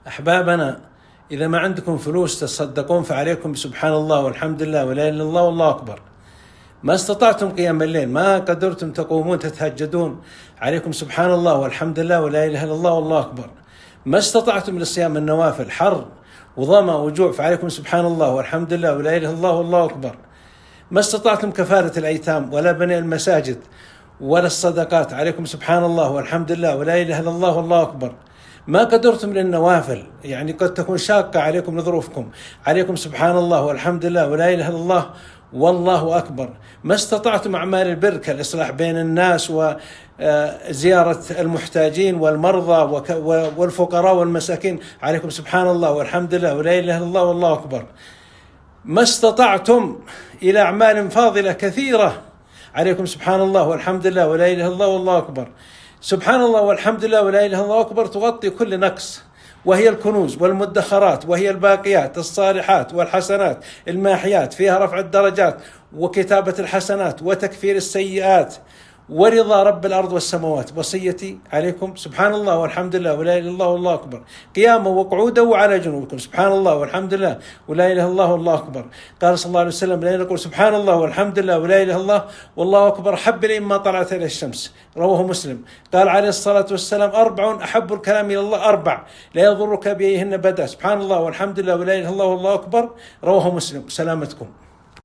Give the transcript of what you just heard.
أحبابنا، إذا ما عندكم فلوس تصدقون فعليكم بسبحان الله والحمد لله ولا إله إلا الله والله أكبر. ما استطعتم قيام الليل، ما قدرتم تقومون تتهجدون، عليكم سبحان الله والحمد لله ولا إله إلا الله والله أكبر. ما استطعتم لصيام النوافل، حر وظما وجوع، فعليكم سبحان الله والحمد لله ولا إله إلا الله والله أكبر. ما استطعتم كفارة الأيتام ولا بناء المساجد ولا الصدقات، عليكم سبحان الله والحمد لله ولا إله إلا الله والله أكبر. ما قدرتم للنوافل، يعني قد تكون شاقة عليكم لظروفكم، عليكم سبحان الله والحمد لله ولا إله إلا الله والله أكبر. ما استطعتم أعمال البر كالإصلاح بين الناس وزيارة المحتاجين والمرضى والفقراء والمساكين، عليكم سبحان الله والحمد لله ولا إله إلا الله والله أكبر. ما استطعتم إلى أعمال فاضلة كثيرة، عليكم سبحان الله والحمد لله ولا إله إلا الله والله أكبر. سبحان الله والحمد لله ولا إله إلا الله أكبر تغطي كل نقص، وهي الكنوز والمدخرات، وهي الباقيات الصالحات والحسنات الماحيات، فيها رفع الدرجات وكتابة الحسنات وتكفير السيئات ورضا رب الأرض والسماوات. وصيتي عليكم سبحان الله والحمد لله ولا إله إلا الله والله أكبر، قياما وقعودا وعلى جنوبكم، سبحان الله والحمد لله ولا إله إلا الله والله أكبر. قال صلى الله عليه وسلم: لا نقول سبحان الله والحمد لله ولا إله إلا الله والله أكبر حب إلي ما طلعت إلى الشمس، رواه مسلم. قال عليه الصلاة والسلام: 4 أحب الكلام إلى الله 4 لا يضرك بأيهن بدأ، سبحان الله والحمد لله ولا إله إلا الله والله أكبر، رواه مسلم. سلامتكم.